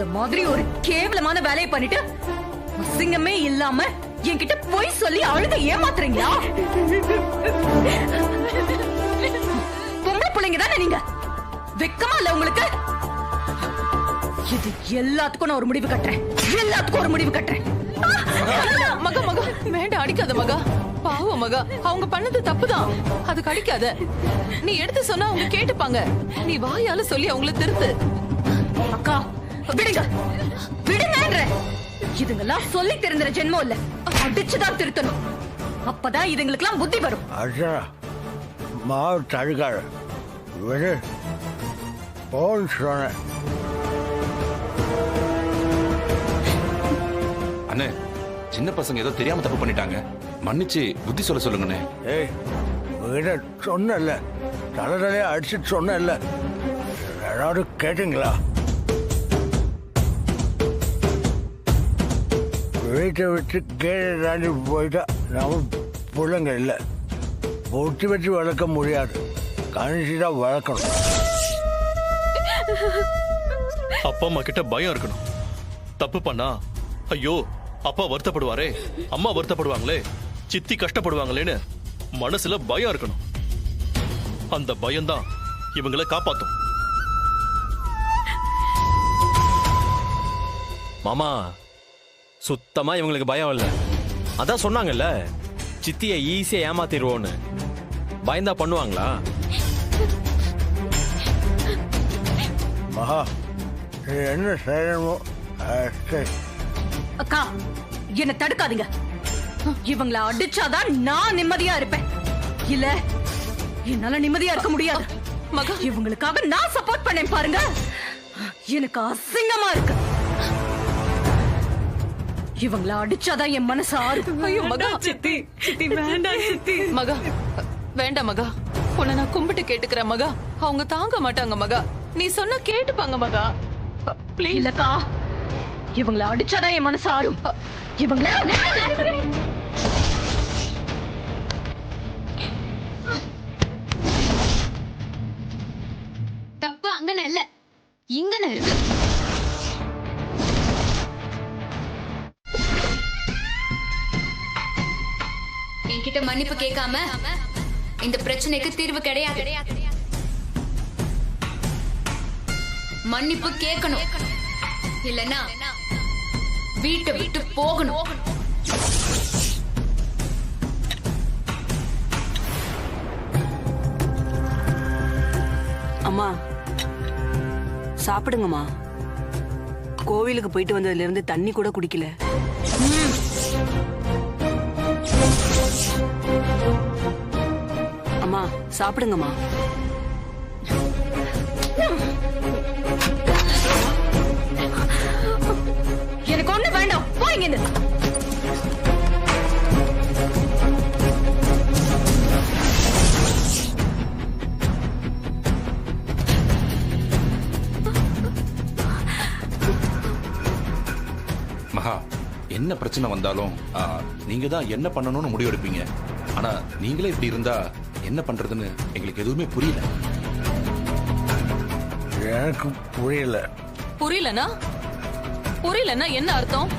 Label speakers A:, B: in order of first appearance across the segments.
A: இந்த மாதிரி ஒரு கேவலமான வேலையை பண்ணிட்டு அசிங்கமே இல்லாம என்கிட்ட போய் சொல்லி அழுத ஏமாத்துறீங்களா? பொம்பளை பிள்ளைங்க தானே நீங்க, வெக்கமா இல்ல உங்களுக்கு? இது எல்லாத்துக்கும் நான் ஒரு முடிவு கட்டுறேன், எல்லாத்துக்கும் ஒரு முடிவு கட்டுறேன்.
B: மகா மகா வேண்டாம், அடிக்காத மகா. பாவம் மகா, அவங்க பண்ணது தப்புதான், அதுக்கு அடிக்காத. நீ எடுத்து சொன்னா அவங்க கேட்டுப்பாங்க, நீ வாயால சொல்லி அவங்கள திருத்து.
A: அக்கா விடுங்க, விடுங்க. இதுங்கெல்லாம் சொல்லி தெரிஞ்ச ஜென்மம் இல்ல, அடிச்சுதான் திருத்தணும். அப்பதான் இதுங்களுக்கெல்லாம் புத்தி வரும்.
C: மாவு தடுக்காத, விடு போன்னு சொன்னேன்.
D: அண்ணே, சின்ன பசங்க ஏதோ தெரியாம தப்பு பண்ணிட்டாங்க, மன்னிச்சு புத்தி சொல்ல சொல்லுங்கண்ணே.
C: ஏய் விட சொன்னல, தலையே அடிச்சுட்டு சொன்னல, யாராவது கேட்டீங்களா? வீட்டை விட்டு கீழே தாண்டி போயிட்டா நம்ம பிள்ளைங்க இல்லை, ஒட்டி வச்சு வளர்க்க முடியாது, கணிச்சுதான் வளர்க்கணும்.
E: அப்பா அம்மா கிட்ட பயம் இருக்கணும். தப்பு பண்ணா ஐயோ அப்பா வருத்தப்படுவாரே, அம்மா வருத்தப்படுவாங்களே, சித்தி கஷ்டப்படுவாங்களேன்னு மனசுல பயம் இருக்கணும். அந்த பயம்தான் இவங்களை காப்பாத்தும்.
F: மாமா சுத்தமா இவங்களுக்கு பயம் இல்ல. அதான் சொன்னாங்கல்ல, சித்தியை ஈஸியா ஏமாத்திடுவோன்னு. பயந்தா பண்ணுவாங்களா?
C: மகா என்ன செய்யணுமோ
A: அக்கா என்ன தடுக்காதீங்க. இவங்கள அடிச்சாதான் நான் நிம்மதியா இருப்பேன், இல்ல என்னால நிம்மதியா இருக்க முடியாது.
B: மகா
A: இவங்களுக்காக நான் சப்போர்ட் பண்ணேன் பாருங்க, எனக்கு அசிங்கமா இருக்கு. இவங்கள அடிச்சாதான் என் மனசு ஆறும்.
B: ஐயோ மகா,
A: சித்தி சித்தி வேண்டாம் சித்தி.
B: மகா வேண்டாம் மகா, உன்னை நான் கும்பிட்டு கேட்டுக்கிறேன் மகா. அவங்க தாங்க மாட்டாங்க மகா, நீ சொன்னா கேட்டுப்பாங்க மகா. ப்ளீஸ்
A: இல்லக்கா, இவங்கள அடிச்சாதான் என் மனசு ஆறும். இவங்கள
G: தப்பு அங்கன இல்ல, இங்கன இருக்கு. என்கிட்ட மன்னிப்பு கேட்காம இந்த பிரச்சனைக்கு தீர்வு கிடையாது. மன்னிப்பு கேட்கணும், இல்லனா வீட்டை விட்டு போகணும்.
H: அம்மா சாப்பிடுங்கம்மா. கோவிலுக்கு போயிட்டு வந்ததுல இருந்து தண்ணி கூட குடிக்கல. அம்மா சாப்பிடுங்கம்மா.
A: எனக்கு ஒண்ணு வேண்டாம், போய்ங்க.
D: மகா, என்ன பிரச்சனை வந்தாலும் நீங்க தான் என்ன பண்ணணும்னு முடிவெடுப்பீங்க. ஆனா நீங்களே இப்படி இருந்தா என்ன பண்றதுன்னு எங்களுக்கு எதுவுமே புரியல.
C: எனக்கு புரியல.
B: புரியலனா புரியலனா என்ன அர்த்தம்?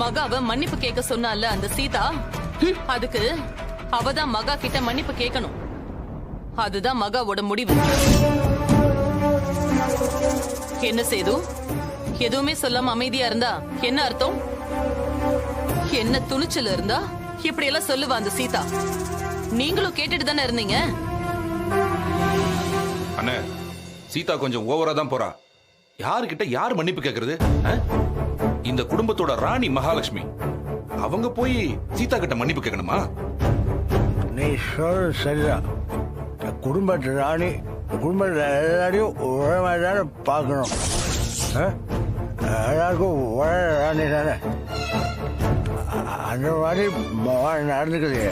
B: மகாவை மன்னிப்பு கேட்க சொன்னால அந்த சீதா, அதுக்கு அவதான் மகா கிட்ட மன்னிப்பு கேட்கணும். அதுதான் மகாவோட முடிவு. என்ன சேது, எதுவுமே சொல்லாம அமைதியா இருந்தா என்ன அர்த்தம்? என்ன துணிச்சல் இருந்தா இப்படி எல்லாம் சொல்லுவா அந்த சீதா? நீங்களும் கேட்டுட்டு தானே இருந்தீங்க.
D: அண்ணே, சீதா கொஞ்சம் ஓவரா தான் போறா. யாருக்கிட்ட யார் மன்னிப்பு கேட்கறது? இந்த குடும்பத்தோட ராணி மகாலட்சுமி, அவங்க போய் சீதா கிட்ட மன்னிப்பு கேட்கணுமா?
C: நீ சொல்றது சரிதான். குடும்பத்து ராணி குடும்பத்தில் எல்லாரையும் ஒரே மாதிரி தானே பார்க்கணும். எல்லாருக்கும் ஒரே ராணி தானே, அந்த மாதிரி நடந்துக்குது.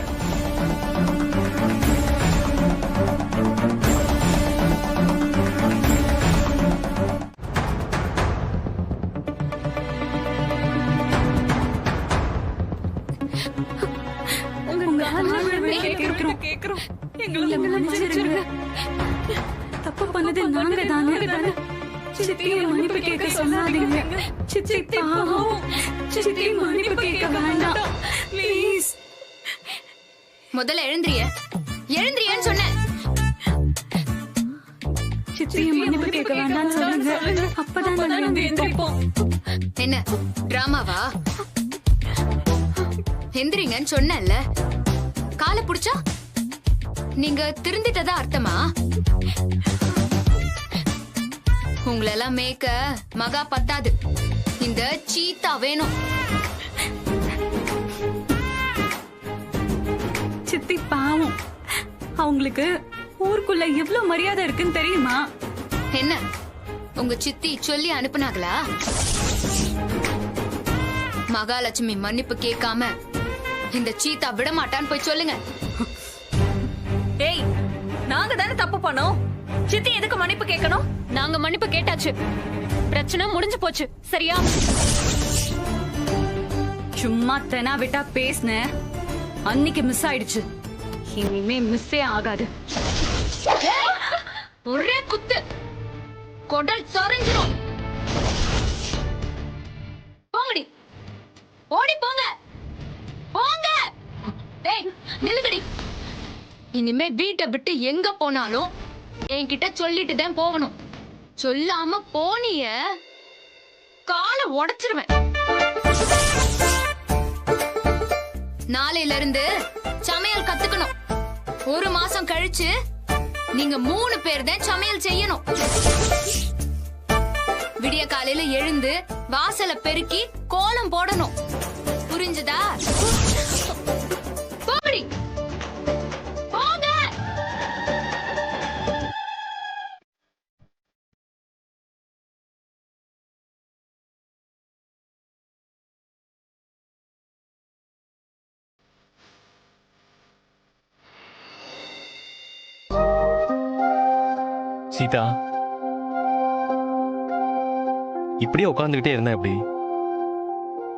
G: தப்பு பண்ணது நாங்க தானே.
A: சித்தி மன்னிப்பு கேட்க சொல்லாதீங்க. சித்தி பாவம். சித்தி மன்னிப்பு கேட்க வேண்டாம் ப்ளீஸ்.
G: முதல்ல எழுந்திரியன்னு சொன்னேன்.
A: சித்தி மன்னிப்பு கேட்க வேண்டாம்னு சொல்லுங்க. அப்பதான் நாங்க எந்திரிப்போம்.
G: என்ன டிராமாவா? எந்திரிங்கன்னு சொன்னேன்ல. காலை புடிச்சா நீங்க திருந்திட்டதா அர்த்தமா? உங்களெல்லாம் மேய்க்க மகா பத்தாது. இந்த சீத்தா வேணும்.
A: சித்தி பாவம். அவங்களுக்கு ஊருக்குள்ள எவ்வளவு மரியாதை இருக்குன்னு தெரியுமா?
G: என்ன உங்க சித்தி சொல்லி அனுப்புனாங்களா? மகாலட்சுமி மன்னிப்பு கேட்காம இந்த சீத்தா விட மாட்டான்னு போய் சொல்லுங்க.
A: ஏய், நாங்க தானே தப்பு பண்ணோம். சித்தி எதுக்கு மன்னிப்பு கேட்கணும்?
G: நாங்க மன்னிப்பு கேட்டாச்சு. பிரச்சனை முடிஞ்சு போச்சு. சரியா?
A: சும்மா தெனா விட்டா பேசுன. அன்னைக்கு மிஸ் ஆயிடுச்சு. இனிமே மிஸ்ஸே ஆகாது.
G: ஒரே குத்து கொடல் சொரிஞ்சிரும். போங்கடி, ஓடி போங்க, போங்க. டேய் நில்லுங்கடி. இனிமே வீட்டை விட்டு எங்க போனாலும் என்கிட்ட சொல்லிட்டு தான் போகணும். சொல்லாம போனிய காலை உடைச்சிருவேன். நாளையில இருந்து சமையல் கத்துக்கணும். 1 மாசம் கழிச்சு நீங்க 3 பேர் தான் சமையல் செய்யணும். விடிய காலையில எழுந்து வாசலை பெருக்கி கோலம் போடணும். புரிஞ்சுதா? போடி, போங்க.
F: சீதா, இப்படியே உட்காந்துக்கிட்டே இருந்தா எப்படி?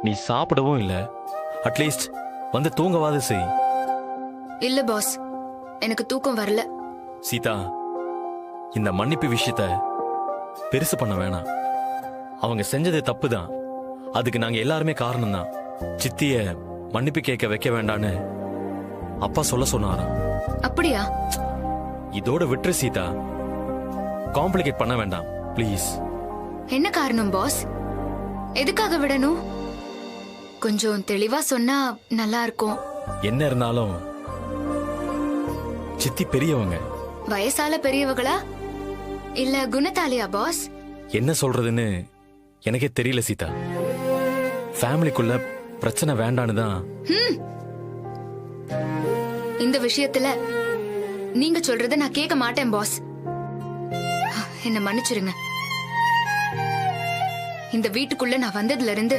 F: நீ சாப்பிடவும் இல்ல. அட்லீஸ்ட் வந்து தூங்கவாது செய்.
G: இல்ல பாஸ், எனக்கு தூக்கம் வரல.
F: சீதா, இந்த மன்னிப்பு விஷயத்த பெருசு பண்ண வேணாம். அவங்க செஞ்சது தப்புதான். அதுக்கு நாங்க எல்லாருமே காரணம் தான். சித்திய மன்னிப்பு கேட்க வைக்க வேண்டான்னு அப்பா சொல்ல சொன்னாராம்.
G: அப்படியா?
F: இதோட விட்டுரு சீதா. காம்ப்ளிகேட் பண்ண வேண்டாம் ப்ளீஸ்.
G: என்ன காரணம் பாஸ்? எதுக்காக விடணும்? கொஞ்சம் தெளிவா சொன்னா நல்லா இருக்கும்.
F: என்ன இருந்தாலும் சித்தி பெரியவங்க.
G: வயசால பெரியவங்களா இல்ல குணத்தாலியா பாஸ்?
F: என்ன சொல்றதுன்னு எனக்கே தெரியல சீதா. ஃபேமிலிக்குள்ள பிரச்சனை வேண்டான்னு தான்.
G: இந்த விஷயத்துல நீங்க சொல்றத நான் கேட்க மாட்டேன் பாஸ். என்ன மன்னிச்சிருங்க. இந்த வீட்டுக்குள்ள நான் வந்ததுல இருந்து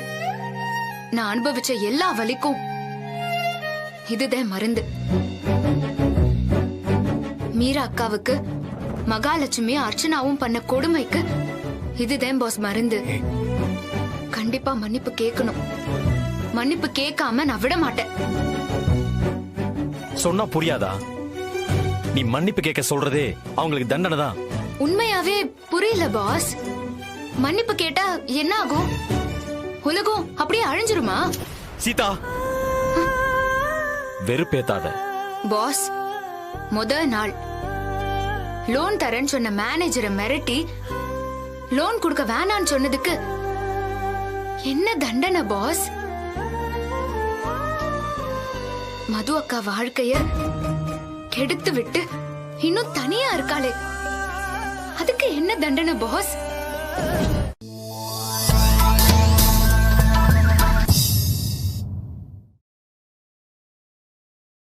G: நான் அனுபவிச்ச எல்லா வலிக்கும் இதுதான் மருந்து. மீரா அக்காவுக்கு மகாலட்சுமி அர்ச்சனாவும் பண்ண கொடுமைக்கு இதுதான் பாஸ் மருந்து. கண்டிப்பா மன்னிப்பு கேட்கணும். மன்னிப்பு கேட்காம நான் விட மாட்டேன்.
F: சொன்னா புரியாதா? நீ மன்னிப்பு கேட்க சொல்றதே அவங்களுக்கு தண்டனை தான்.
G: உண்மையாவே புரியல பாஸ். மன்னிப்பு கேட்டா என்ன ஆகும்? உலகம் அப்படியே அழிஞ்சிருமா?
F: சீதா, வெறுப்பேத்தாத.
G: பாஸ், முதல் நாள் லோன் தரேன்னு சொன்ன மேனேஜரை மிரட்டி லோன் கொடுக்க வேணான்னு சொன்னதுக்கு என்ன தண்டனை பாஸ்? மது அக்கா வாழ்க்கைய கெடுத்து விட்டு இன்னும் தனியா இருக்காளே, அதுக்கு என்ன தண்டனை பாஸ்?